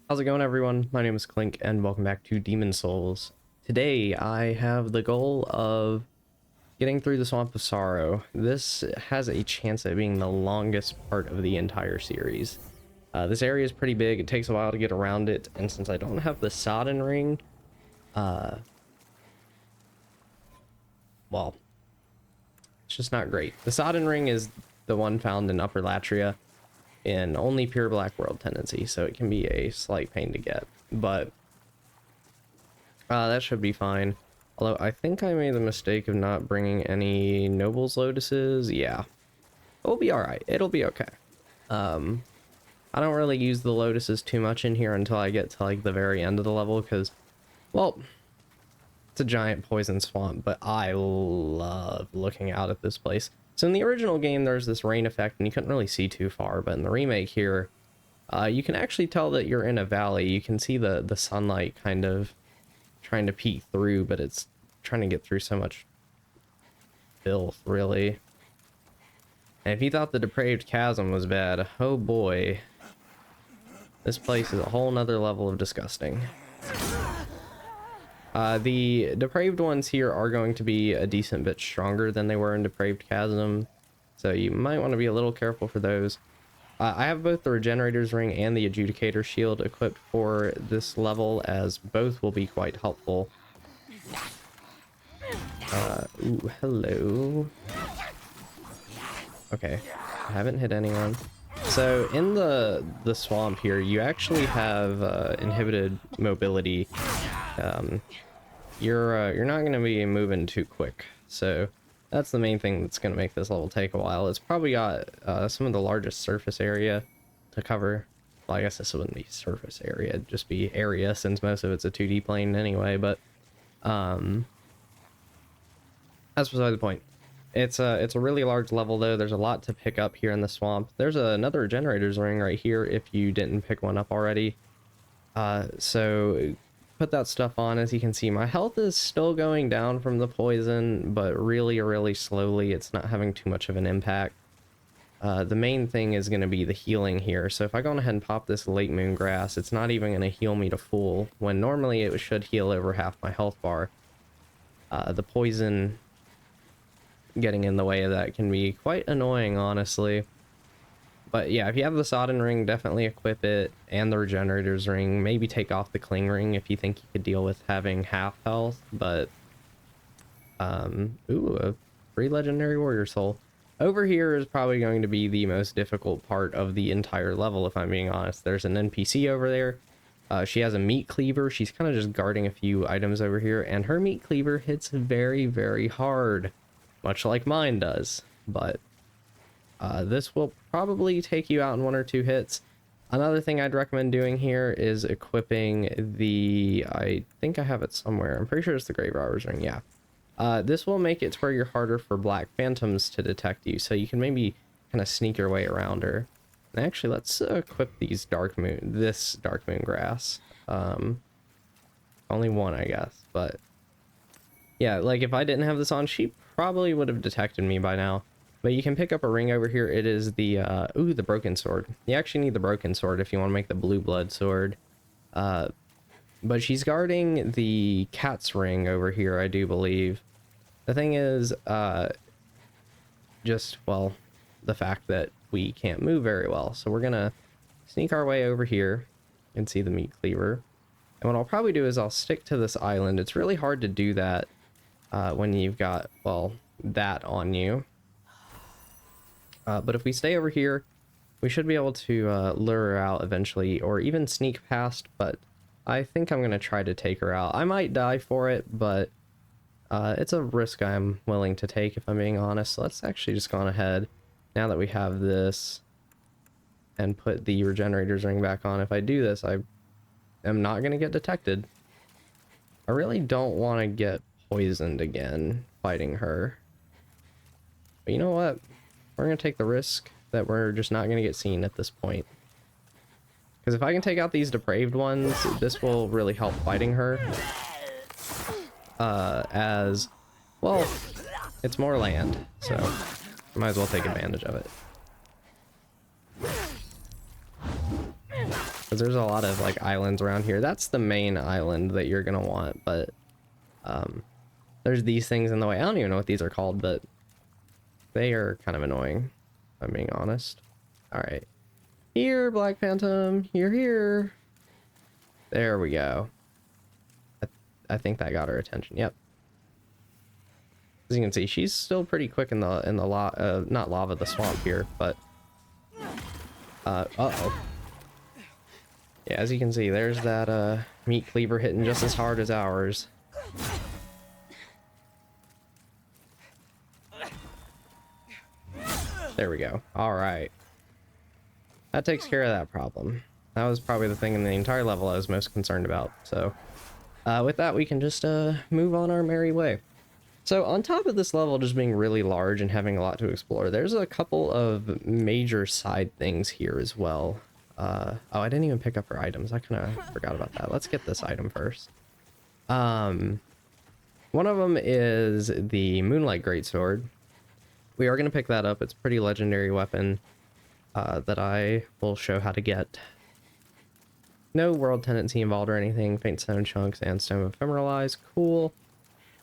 How's it going, everyone? My name is Clink and welcome back to Demon Souls. Today I have the goal of getting through the Swamp of Sorrow. This has a chance at being the longest part of the entire series. This area is pretty big, it takes a while to get around it, and since I don't have the Sodden Ring, well, it's just not great. The Sodden Ring is the one found in Upper Latria in only pure Black World tendency, so it can be a slight pain to get, but that should be fine. Although I think I made the mistake of not bringing any Nobles Lotuses. Yeah, it'll be alright. It'll be okay. I don't really use the Lotuses too much in here until I get to like the very end of the level because, well, it's a giant poison swamp, but I love looking out at this place. So in the original game, there's this rain effect and you couldn't really see too far, but in the remake here, you can actually tell that you're in a valley. You can see the sunlight kind of trying to peek through, but it's trying to get through so much filth, really. And if you thought the depraved chasm was bad, oh boy, this place is a whole nother level of disgusting. The depraved ones here are going to be a decent bit stronger than they were in depraved chasm, so you might want to be a little careful for those. I have both the Regenerator's Ring and the Adjudicator Shield equipped for this level, as both will be quite helpful. Ooh, hello. Okay, I haven't hit anyone. So in the swamp here, you actually have inhibited mobility. You're not going to be moving too quick, so that's the main thing that's going to make this level take a while. It's probably got some of the largest surface area to cover. Well, I guess this wouldn't be surface area, it'd just be area since most of it's a 2D plane anyway, but that's beside the point. It's a really large level though. There's a lot to pick up here in the swamp. There's another Regenerator's Ring right here if you didn't pick one up already. So put that stuff on. As you can see, my health is still going down from the poison, but really slowly. It's not having too much of an impact. The main thing is going to be the healing here. So if I go on ahead and pop this Late Moon Grass, it's not even going to heal me to full, when normally it should heal over half my health bar. The poison getting in the way of that can be quite annoying, honestly. But yeah, if you have the Sodden Ring, definitely equip it, and the Regenerator's Ring. Maybe take off the Cling Ring if you think you could deal with having half health, but ooh, a free Legendary Warrior Soul. Over here is probably going to be the most difficult part of the entire level, if I'm being honest. There's an NPC over there. She has a Meat Cleaver. She's kind of just guarding a few items over here, and her Meat Cleaver hits very hard, much like mine does, but this will probably take you out in 1 or 2 hits. Another thing I'd recommend doing here is equipping the, I think I have it somewhere, I'm pretty sure it's the Grave Robber's Ring, yeah. This will make it to where you're harder for Black Phantoms to detect you, so you can maybe kind of sneak your way around her. And actually, let's equip this Dark Moon Grass. Only one, I guess, but yeah, like if I didn't have this on, she probably would have detected me by now. But you can pick up a ring over here. It is the ooh, the Broken Sword. You actually need the Broken Sword if you want to make the Blue Blood Sword. But she's guarding the Cat's Ring over here, I do believe. The thing is, just, well, the fact that we can't move very well. So we're gonna sneak our way over here and see the Meat Cleaver. And what I'll probably do is I'll stick to this island. It's really hard to do that when you've got, well, that on you. But if we stay over here, we should be able to lure her out eventually, or even sneak past, but I think I'm going to try to take her out. I might die for it, but it's a risk I'm willing to take, if I'm being honest. So let's actually just go on ahead, now that we have this, and put the Regenerator's Ring back on. If I do this, I am not going to get detected. I really don't want to get poisoned again fighting her. But you know what? We're going to take the risk that we're just not going to get seen at this point. Because if I can take out these depraved ones, this will really help fighting her. As, well, it's more land, so I might as well take advantage of it. because there's a lot of like islands around here. That's the main island that you're gonna want, but there's these things in the way. I don't even know what these are called, but they are kind of annoying, if I'm being honest. All right, here, Black Phantom, you're here. There we go. I think that got her attention. Yep. As you can see, she's still pretty quick in the not lava, the swamp here, but uh-oh. Yeah, as you can see, there's that meat cleaver hitting just as hard as ours. There we go. All right. That takes care of that problem. That was probably the thing in the entire level I was most concerned about. So with that, we can just move on our merry way. So on top of this level just being really large and having a lot to explore, there's a couple of major side things here as well. Oh, I didn't even pick up her items. I kind of forgot about that. Let's get this item first. One of them is the Moonlight Greatsword. We are going to pick that up. It's a pretty legendary weapon that I will show how to get. No world tendency involved or anything. Faint stone chunks and stone ephemeralize. Cool.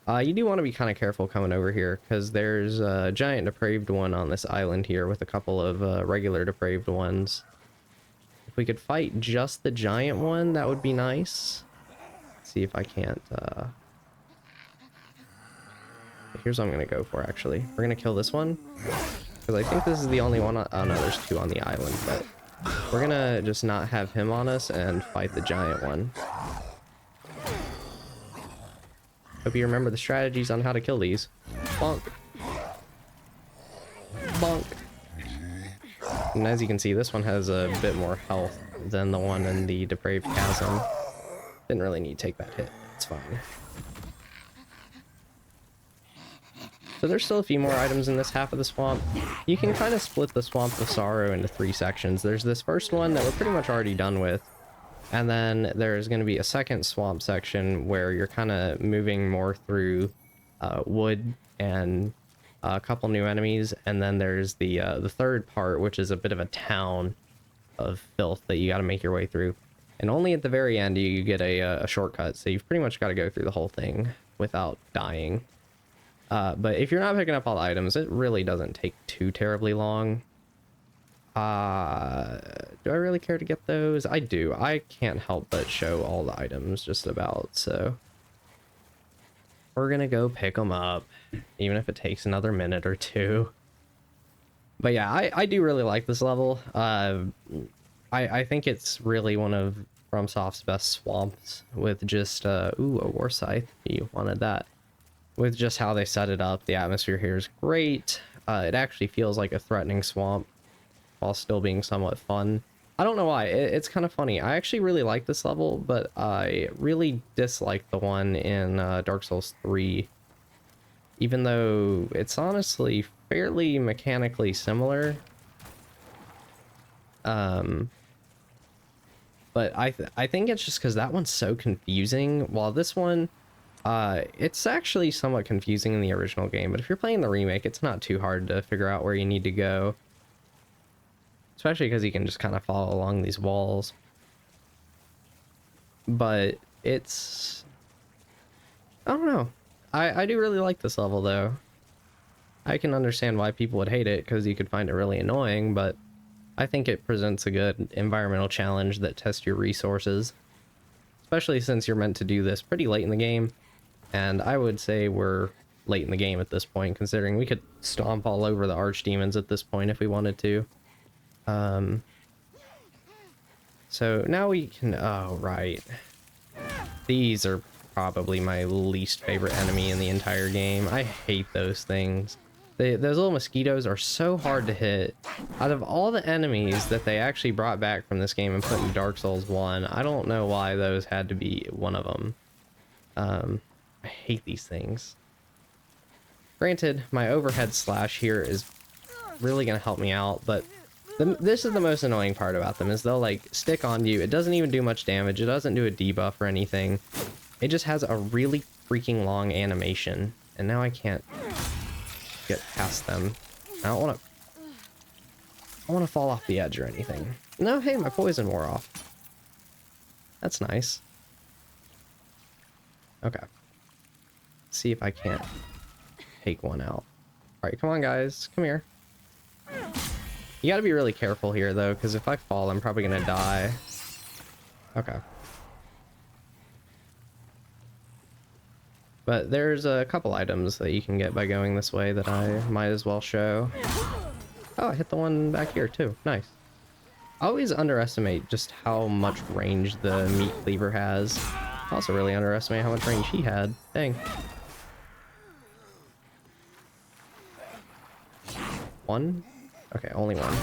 You do want to be kind of careful coming over here because there's a giant depraved one on this island here with a couple of regular depraved ones. If we could fight just the giant one, that would be nice. Let's see if I can't. Here's what I'm going to go for, actually. We're going to kill this one because I think this is the only one. Oh, no, there's two on the island, but we're going to just not have him on us and fight the giant one. Hope you remember the strategies on how to kill these. Bonk. Bonk. And as you can see, this one has a bit more health than the one in the Depraved Chasm. Didn't really need to take that hit. It's fine. So there's still a few more items in this half of the swamp. You can kind of split the Swamp of Sorrow into 3 sections. There's this first one that we're pretty much already done with. And then there's going to be a second swamp section where you're kind of moving more through wood and a couple new enemies. And then there's the third part, which is a bit of a town of filth that you got to make your way through. And only at the very end do you get a shortcut. So you've pretty much got to go through the whole thing without dying. But if you're not picking up all the items, it really doesn't take too terribly long. Do I really care to get those? I do. I can't help but show all the items just about, so we're gonna go pick them up, even if it takes another minute or two. But yeah, I do really like this level. I think it's really one of FromSoft's best swamps with just ooh, a war scythe. You wanted that. With just how they set it up, the atmosphere here is great. It actually feels like a threatening swamp while still being somewhat fun. I don't know why. It's kind of funny. I actually really like this level, but I really dislike the one in Dark Souls 3. Even though it's honestly fairly mechanically similar. But I think it's just because that one's so confusing, while this one, it's actually somewhat confusing in the original game, but if you're playing the remake, it's not too hard to figure out where you need to go. Especially because you can just kind of follow along these walls. But it's... I don't know. I do really like this level, though. I can understand why people would hate it, because you could find it really annoying, but I think it presents a good environmental challenge that tests your resources. Especially since you're meant to do this pretty late in the game. And I would say we're late in the game at this point, considering we could stomp all over the archdemons at this point if we wanted to. So now we can, oh, right. These are probably my least favorite enemy in the entire game. I hate those things. Those little mosquitoes are so hard to hit. Out of all the enemies that they actually brought back from this game and put in Dark Souls 1, I don't know why those had to be one of them. I hate these things. Granted, my overhead slash here is really going to help me out, but this is the most annoying part about them, is they'll like stick on you. It doesn't even do much damage. It doesn't do a debuff or anything. It just has a really freaking long animation, and now I can't get past them. I don't want to fall off the edge or anything. No, hey, my poison wore off. That's nice. Okay. See if I can't take one out. Alright, come on guys. Come here. You gotta be really careful here though, because if I fall, I'm probably gonna die. Okay. But there's a couple items that you can get by going this way that I might as well show. Oh, I hit the one back here too. Nice. I always underestimate just how much range the meat cleaver has. I also really underestimate how much range he had. Dang. One? Okay, only one.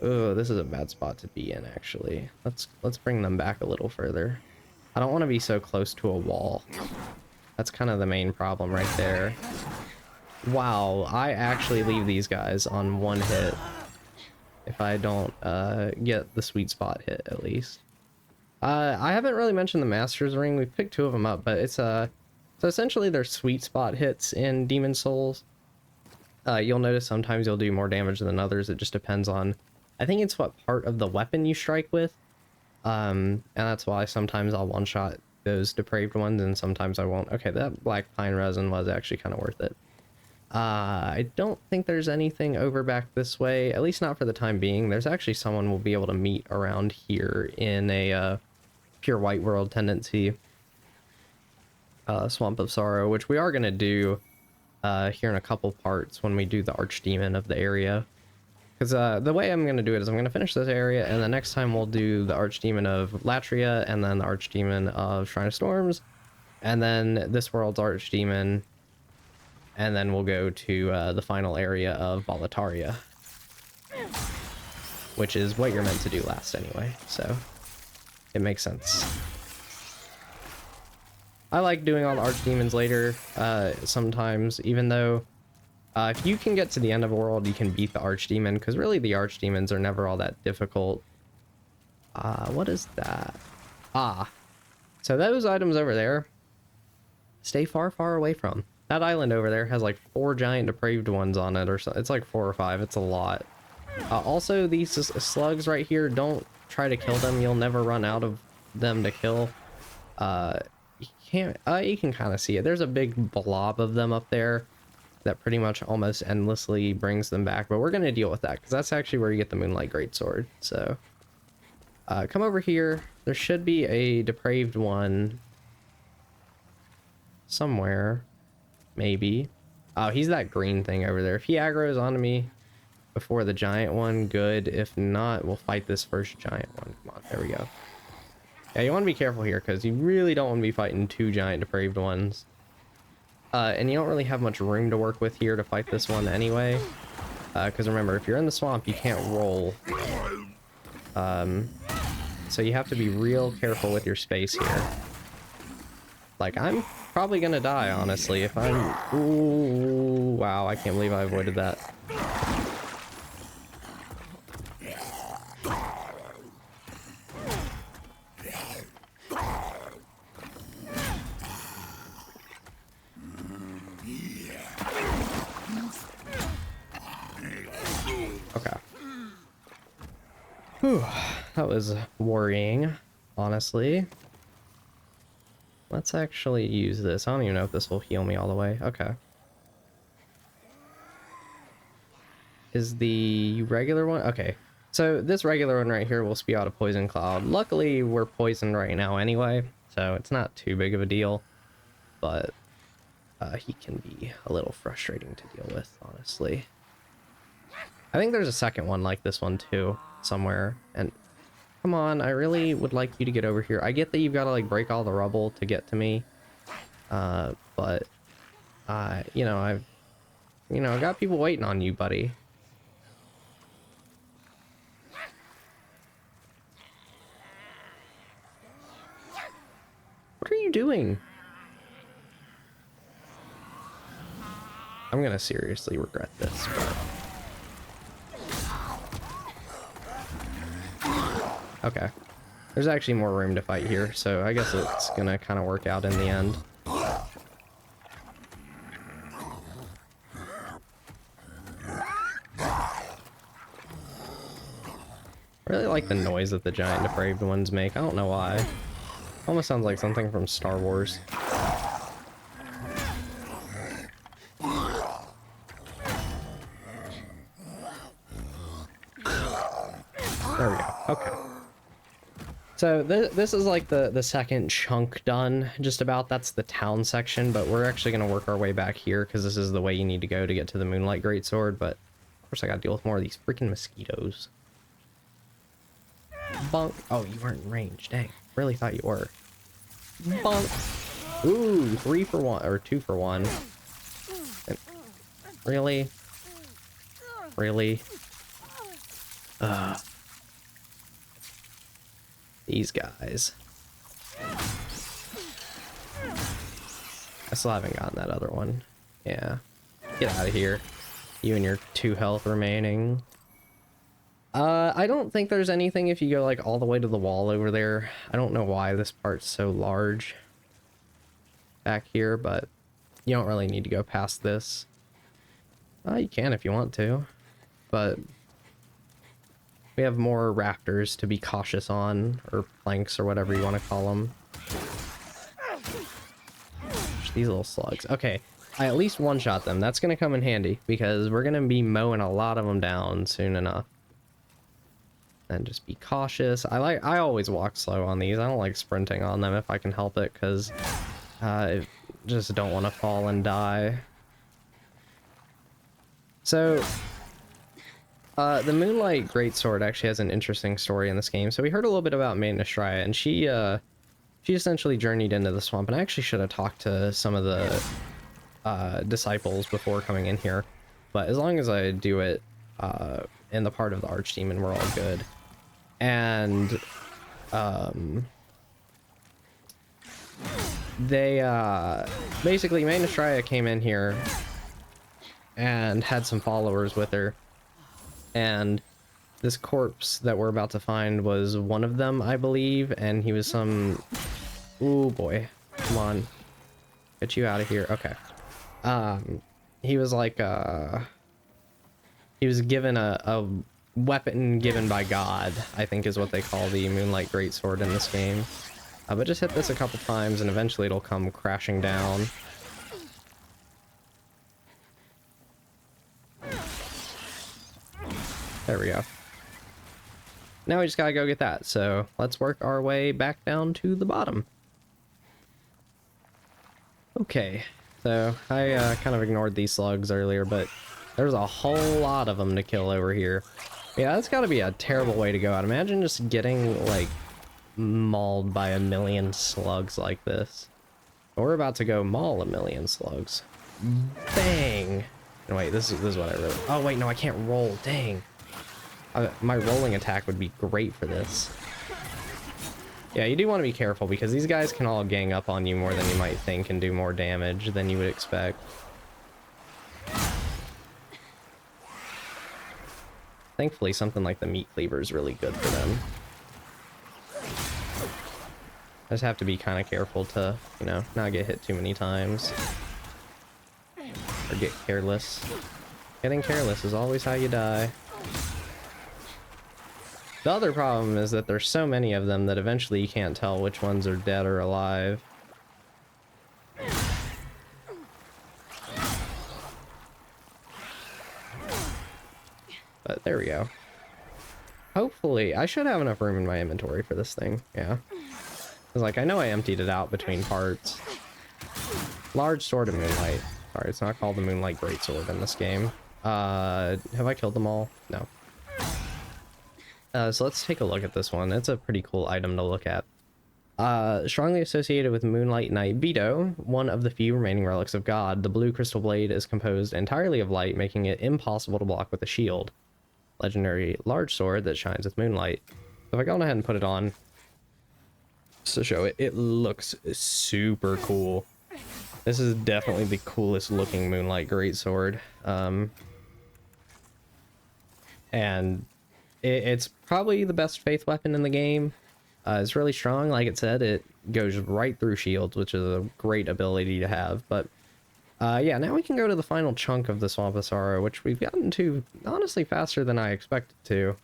Oh, this is a bad spot to be in, actually. Let's bring them back a little further. I don't want to be so close to a wall. That's kind of the main problem right there. Wow, I actually leave these guys on one hit. If I don't get the sweet spot hit, at least. I haven't really mentioned the Master's Ring. We picked two of them up, but it's so essentially they're sweet spot hits in Demon Souls. You'll notice sometimes you'll do more damage than others. It just depends on, I think it's what part of the weapon you strike with. And that's why sometimes I'll one-shot those depraved ones and sometimes I won't. Okay, that black pine resin was actually kind of worth it. I don't think there's anything over back this way, at least not for the time being. There's actually someone we'll be able to meet around here in a pure white world tendency. Swamp of Sorrow, which we are going to do here in a couple parts when we do the Archdemon of the area. Because the way I'm going to do it is I'm going to finish this area, and the next time we'll do the Archdemon of Latria, and then the Archdemon of Shrine of Storms, and then this world's Archdemon, and then we'll go to the final area of Volataria, which is what you're meant to do last anyway, so it makes sense. I like doing all the Archdemons later sometimes, even though if you can get to the end of a world, you can beat the Archdemon, because really the Archdemons are never all that difficult. What is that? So those items over there, stay far, far away from. That island over there has like 4 giant depraved ones on it, or so. It's like 4 or 5. It's a lot. Also, these slugs right here, don't try to kill them. You'll never run out of them to kill. You can kind of see it. There's a big blob of them up there that pretty much almost endlessly brings them back, but we're going to deal with that because that's actually where you get the Moonlight Greatsword. So come over here. There should be a depraved one somewhere, maybe. Oh, he's that green thing over there. If he aggroes onto me before the giant one, good. If not, we'll fight this first giant one. Come on, there we go. Yeah, you want to be careful here because you really don't want to be fighting 2 giant depraved ones. And you don't really have much room to work with here to fight this one anyway. Because remember, if you're in the swamp, you can't roll. So you have to be real careful with your space here. Like, I'm probably gonna die, honestly, if I'm... Ooh, wow, I can't believe I avoided that. Okay. Whew, that was worrying, honestly. Let's actually use this. I don't even know if this will heal me all the way. Okay. Is the regular one? Okay. So this regular one right here will spew out a poison cloud. Luckily, we're poisoned right now anyway, so it's not too big of a deal. But he can be a little frustrating to deal with, honestly. I think there's a second one like this one too, somewhere. And come on, I really would like you to get over here. I get that you've got to like break all the rubble to get to me. But you know, I've got people waiting on you, buddy. What are you doing? I'm gonna seriously regret this, but... Okay. There's actually more room to fight here, so I guess it's gonna kind of work out in the end. Really like the noise that the giant depraved ones make. I don't know why. Almost sounds like something from Star Wars. There we go. Okay. So this is like the second chunk done, just about. That's the town section, but we're actually going to work our way back here because this is the way you need to go to get to the Moonlight Greatsword, but of course I got to deal with more of these freaking mosquitoes. Bonk. Oh, you weren't in range. Dang. Really thought you were. Bonk. Ooh, 3 for 1, or 2 for 1. Really? Really? These guys. I still haven't gotten that other one. Yeah. Get out of here. You and your 2 health remaining. I don't think there's anything if you go like all the way to the wall over there. I don't know why this part's so large back here, but you don't really need to go past this. You can if you want to, but we have more raptors to be cautious on, or planks, or whatever you want to call them. These little slugs. Okay, I at least one-shot them. That's going to come in handy, because we're going to be mowing a lot of them down soon enough. And just be cautious. I always walk slow on these. I don't like sprinting on them if I can help it, because I just don't want to fall and die. So the Moonlight Greatsword actually has an interesting story in this game. So we heard a little bit about Maiden Astraya, and she essentially journeyed into the swamp, and I actually should have talked to some of the disciples before coming in here, but as long as I do it in the part of the Archdemon, we're all good. And they basically, Maiden Astraya came in here and had some followers with her, and this corpse that we're about to find was one of them, I believe, and he was some... Ooh boy, come on, get you out of here. Okay. He was like he was given a weapon given by God, I think is what they call the Moonlight Greatsword in this game. But just hit this a couple times and eventually it'll come crashing down. There we go. Now we just gotta go get that, so let's work our way back down to the bottom. Okay, so I kind of ignored these slugs earlier, but there's a whole lot of them to kill over here. Yeah, that's gotta be a terrible way to go out. Imagine just getting, like, mauled by 1,000,000 slugs like this. We're about to go maul 1,000,000 slugs. Bang! No, wait, this is what I really... Oh, wait, no, I can't roll. Dang. My rolling attack would be great for this. Yeah, you do want to be careful because these guys can all gang up on you more than you might think and do more damage than you would expect. Thankfully, something like the meat cleaver is really good for them. I just have to be kind of careful to, you know, not get hit too many times. Or get careless. Getting careless is always how you die. The other problem is that there's so many of them that eventually you can't tell which ones are dead or alive. But there we go. Hopefully, I should have enough room in my inventory for this thing. Yeah. Cause like, I know I emptied it out between parts. Large Sword of Moonlight. Sorry, it's not called the Moonlight Greatsword in this game. Have I killed them all? No. So let's take a look at this one. It's a pretty cool item to look at. Strongly associated with Moonlight Knight Vito, one of the few remaining relics of God, the blue crystal blade is composed entirely of light, making it impossible to block with a shield. Legendary large sword that shines with moonlight. So if I go on ahead and put it on, just to show it, it looks super cool. This is definitely the coolest looking Moonlight Greatsword. And it's probably the best faith weapon in the game. It's really strong. Like it said, it goes right through shields, which is a great ability to have. But yeah, now we can go to the final chunk of the Swamp of Sorrow, which we've gotten to honestly faster than I expected to.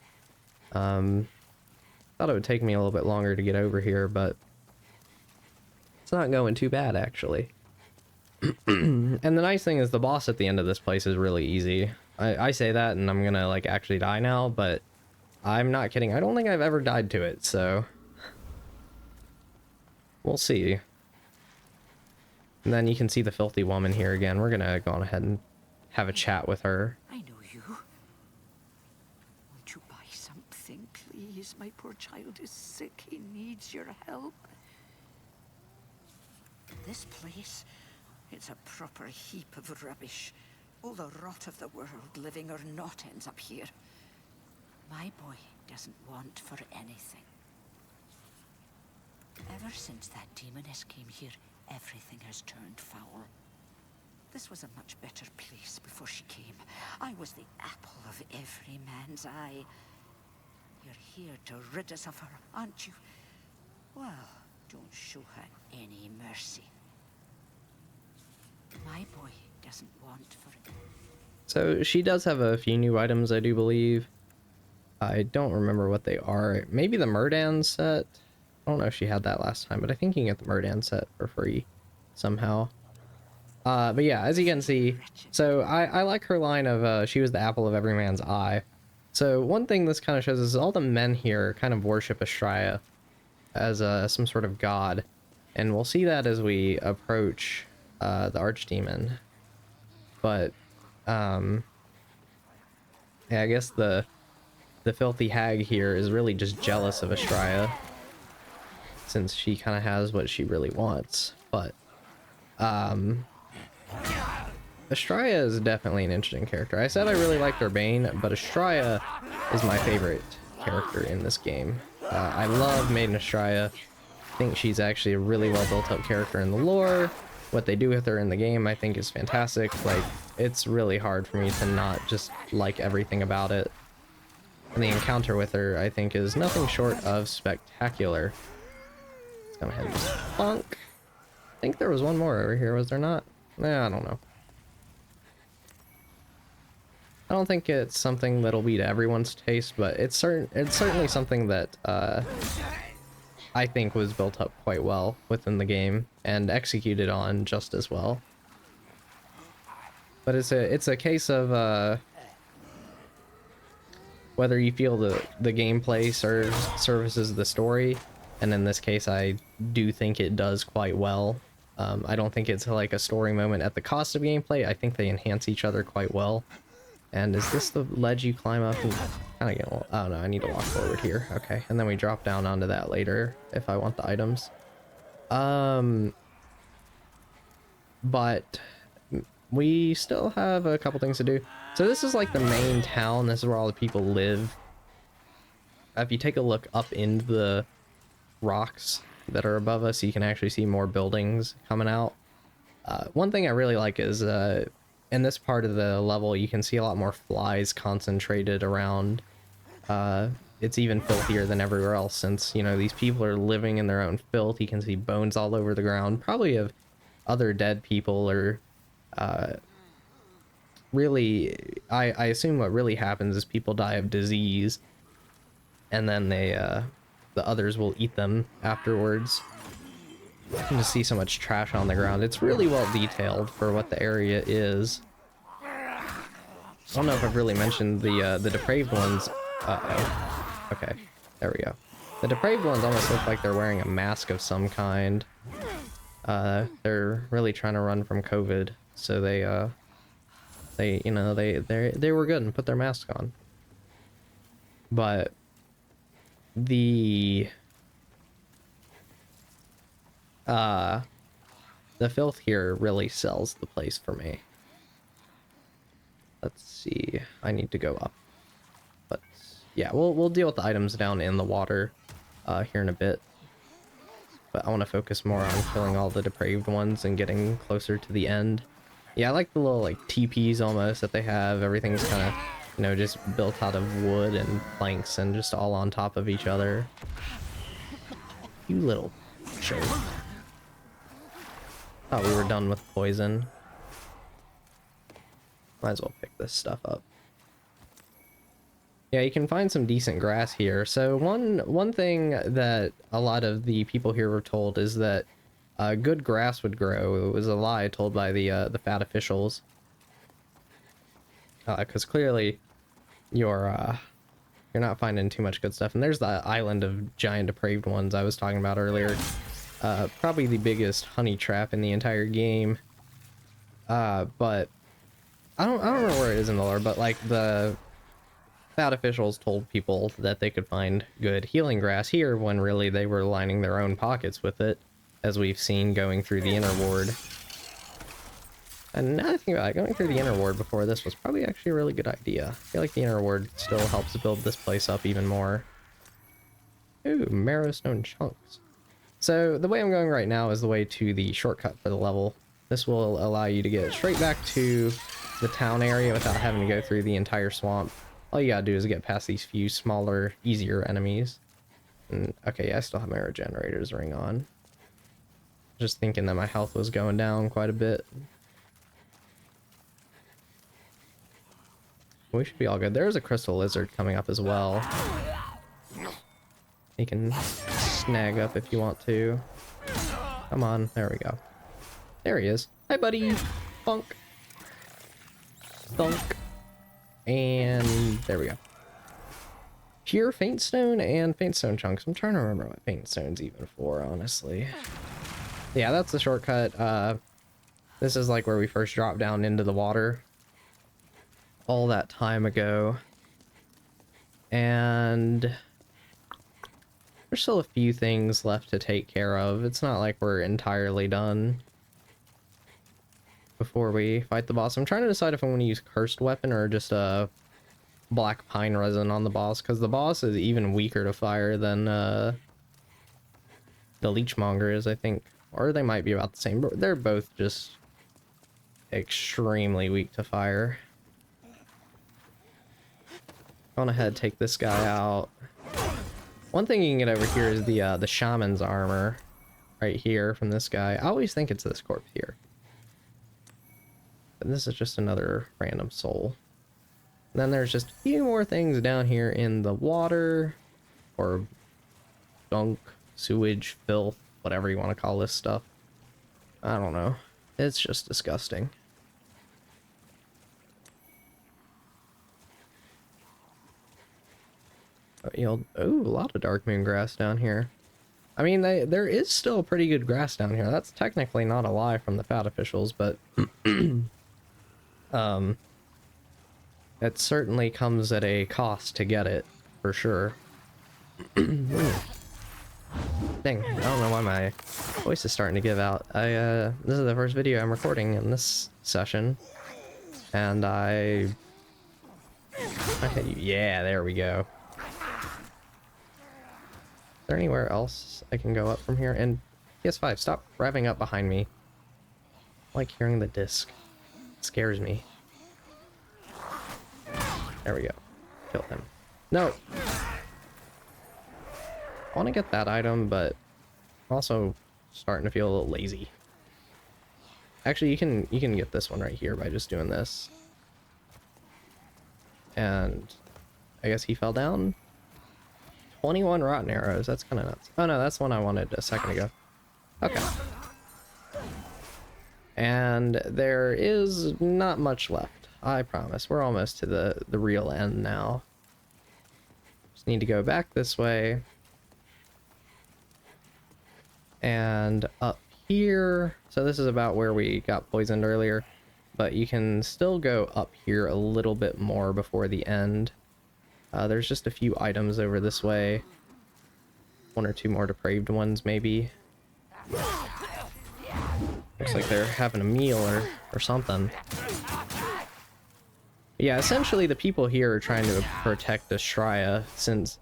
Thought it would take me a little bit longer to get over here, but it's not going too bad, actually. And the nice thing is the boss at the end of this place is really easy. I say that and I'm gonna, like, actually die now, but I'm not kidding. I don't think I've ever died to it, so we'll see. And then you can see the filthy woman here again. We're gonna go on ahead and have a chat with her. I know you. Won't you buy something, please? My poor child is sick. He needs your help. This place, it's a proper heap of rubbish. All the rot of the world, living or not, ends up here. My boy doesn't want for anything. Ever since that demoness came here, everything has turned foul. This was a much better place before she came. I was the apple of every man's eye. You're here to rid us of her, aren't you? Well, don't show her any mercy. My boy doesn't want for it. So she does have a few new items, I do believe. I don't remember what they are. Maybe the Murdan set? I don't know if she had that last time, but I think you can get the Murdan set for free somehow. But yeah, as you can see, so I like her line of she was the apple of every man's eye. So one thing this kind of shows is all the men here kind of worship Astraea as some sort of god. And we'll see that as we approach the archdemon. But yeah, I guess the filthy hag here is really just jealous of Astraea, since she kind of has what she really wants. But Astraea is definitely an interesting character. I said I really liked her Bane, but Astraea is my favorite character in this game. I love Maiden Astraea. I think she's actually a really well built up character in the lore. What they do with her in the game I think is fantastic. Like, it's really hard for me to not just like everything about it. And the encounter with her I think is nothing short of spectacular. Let's go ahead and just bonk. I think there was one more over here, was there not? Nah, I don't know. I don't think it's something that'll be to everyone's taste, but it's certainly something that I think was built up quite well within the game and executed on just as well. But it's a case of whether you feel the gameplay services the story, and in this case I do think it does quite well. I don't think it's like a story moment at the cost of gameplay. I think they enhance each other quite well. And is this the ledge you climb up and kind of get, well, oh no, I need to walk forward here. Okay, and then we drop down onto that later if I want the items. But we still have a couple things to do. So this is like the main town. This is where all the people live. If you take a look up into the rocks that are above us, you can actually see more buildings coming out. One thing I really like is in this part of the level you can see a lot more flies concentrated around. It's even filthier than everywhere else, since, you know, these people are living in their own filth. You can see bones all over the ground, probably of other dead people, or really I assume what really happens is people die of disease and then they the others will eat them afterwards. You can just see so much trash on the ground. It's really well detailed for what the area is. I don't know if I've really mentioned the depraved ones. Uh-oh. Okay, there we go. The depraved ones almost look like they're wearing a mask of some kind. They're really trying to run from COVID, so they you know, they were good and put their mask on. But the filth here really sells the place for me. Let's see. I need to go up. But yeah, we'll deal with the items down in the water here in a bit. But I want to focus more on killing all the depraved ones and getting closer to the end. Yeah, I like the little like teepees almost that they have. Everything's kind of, you know, just built out of wood and planks and just all on top of each other. You little jerk. Thought we were done with poison. Might as well pick this stuff up. Yeah, you can find some decent grass here. So one thing that a lot of the people here were told is that good grass would grow. It was a lie told by the fat officials, because clearly you're not finding too much good stuff. And there's the island of giant depraved ones I was talking about earlier. Probably the biggest honey trap in the entire game. But I don't remember where it is in the lore, but like the fat officials told people that they could find good healing grass here when really they were lining their own pockets with it, as we've seen going through the inner ward. And now I think about it, going through the inner ward before this was probably actually a really good idea. I feel like the inner ward still helps build this place up even more. Ooh, marrow stone chunks. So the way I'm going right now is the way to the shortcut for the level. This will allow you to get straight back to the town area without having to go through the entire swamp. All you gotta do is get past these few smaller, easier enemies. And, okay, I still have my regenerator's ring on. Just thinking that my health was going down quite a bit. We should be all good. There's a crystal lizard coming up as well. You can snag up if you want to. Come on, there we go. There he is. Hi, buddy. Funk. Thunk. And there we go. Pure faint stone and faint stone chunks. I'm trying to remember what faint stone's even for, honestly. Yeah, that's the shortcut. This is like where we first dropped down into the water all that time ago. And there's still a few things left to take care of. It's not like we're entirely done before we fight the boss. I'm trying to decide if I'm going to use cursed weapon or just a black pine resin on the boss, because the boss is even weaker to fire than the leechmonger is, I think. Or they might be about the same, but they're both just extremely weak to fire. Go ahead, take this guy out. One thing you can get over here is the shaman's armor right here from this guy. I always think it's this corpse here. But this is just another random soul. And then there's just a few more things down here in the water, or gunk, sewage, filth, whatever you want to call this stuff. I don't know. It's just disgusting. Oh, a lot of dark moon grass down here. I mean, there is still pretty good grass down here. That's technically not a lie from the fat officials, but it certainly comes at a cost to get it, for sure. Dang, I don't know why my voice is starting to give out. This is the first video I'm recording in this session, and okay, yeah, there we go. Is there anywhere else I can go up from here? And PS5, stop revving up behind me. I like hearing the disc. It scares me. There we go. Kill him. No! I want to get that item, but I'm also starting to feel a little lazy. Actually, you can get this one right here by just doing this. And I guess he fell down. 21 rotten arrows. That's kind of nuts. Oh no, that's the one I wanted a second ago. Okay. And there is not much left. I promise. We're almost to the real end now. Just need to go back this way. And up here. So this is about where we got poisoned earlier. But you can still go up here a little bit more before the end. There's just a few items over this way. One or two more depraved ones, maybe. Looks like they're having a meal or something. Yeah, essentially the people here are trying to protect Ashraya since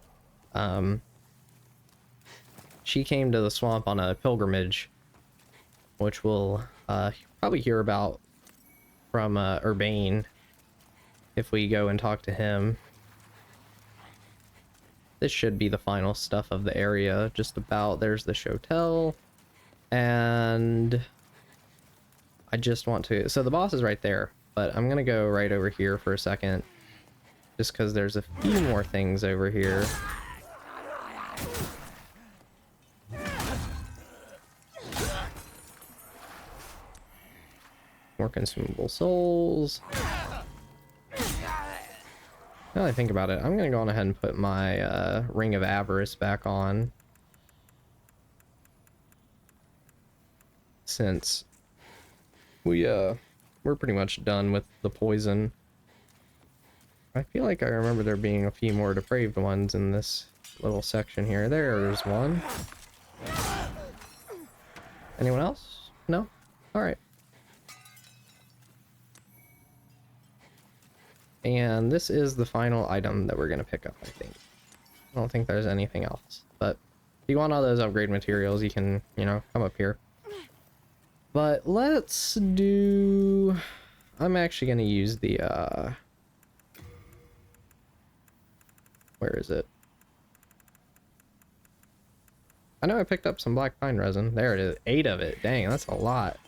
she came to the swamp on a pilgrimage, which we'll probably hear about from Urbane if we go and talk to him. This should be the final stuff of the area, just about. There's the Shotel, and I just want to... So the boss is right there, but I'm gonna go right over here for a second just because there's a few more things over here. More consumable souls. Now that I think about it, I'm gonna go on ahead and put my Ring of Avarice back on, since we're pretty much done with the poison. I feel like I remember there being a few more depraved ones in this little section here. There's one. Anyone else? No? Alright. And this is the final item that we're going to pick up, I think. I don't think there's anything else. But if you want all those upgrade materials, you can, you know, come up here. But let's do... I'm actually going to use the, where is it? I know I picked up some black pine resin. There it is. 8 of it. Dang, that's a lot.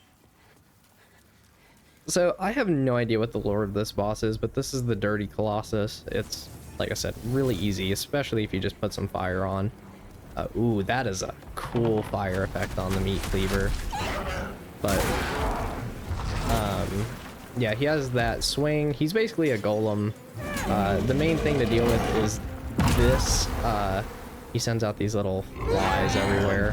So, I have no idea what the lore of this boss is, but this is the Dirty Colossus. It's, like I said, really easy, especially if you just put some fire on. Ooh, that is a cool fire effect on the meat cleaver. But, yeah, he has that swing. He's basically a golem. The main thing to deal with is this. He sends out these little flies everywhere.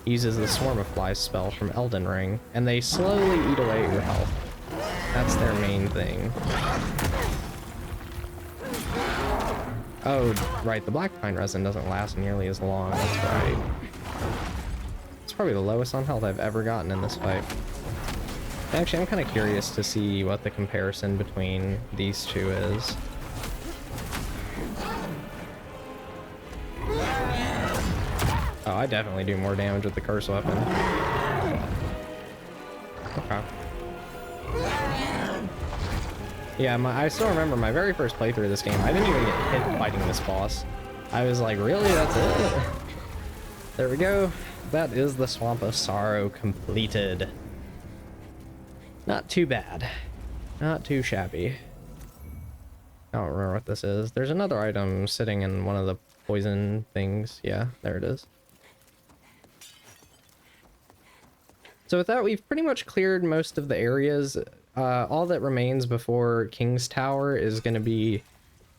He uses the Swarm of Flies spell from Elden Ring, and they slowly eat away at your health. That's their main thing. Oh, right, the black pine resin doesn't last nearly as long, that's right. It's probably the lowest on health I've ever gotten in this fight. Actually, I'm kind of curious to see what the comparison between these two is. Oh, I definitely do more damage with the curse weapon. Okay. Yeah, I still remember my very first playthrough of this game. I didn't even get hit fighting this boss. I was like, really? That's it? There we go. That is the Swamp of Sorrow completed. Not too bad. Not too shabby. I don't remember what this is. There's another item sitting in one of the poison things. Yeah, there it is. So with that, we've pretty much cleared most of the areas. All that remains before King's Tower is going to be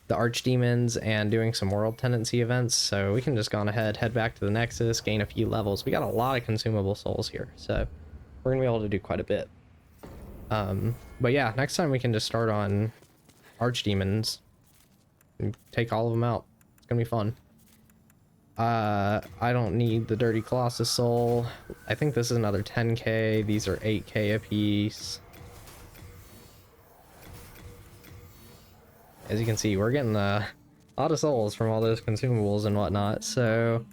the Archdemons and doing some World Tendency events. So we can just go on ahead, head back to the Nexus, gain a few levels. We got a lot of consumable souls here, so we're going to be able to do quite a bit. But yeah, next time we can just start on Archdemons and take all of them out. It's going to be fun. I don't need the Dirty Colossus soul. I think this is another 10k. These are 8k a piece. As you can see, we're getting a lot of souls from all those consumables and whatnot. So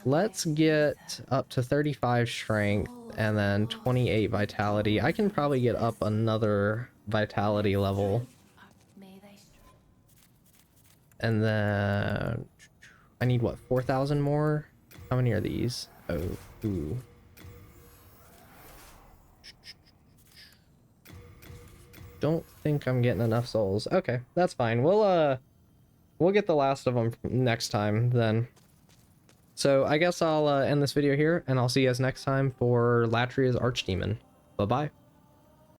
let's get up to 35 strength and then 28 vitality. I can probably get up another vitality level. And then I need, what, 4,000 more? How many are these? Oh, ooh. Don't think I'm getting enough souls. Okay, that's fine. We'll get the last of them next time then. So I guess I'll end this video here, and I'll see you guys next time for Latria's Archdemon. Bye-bye.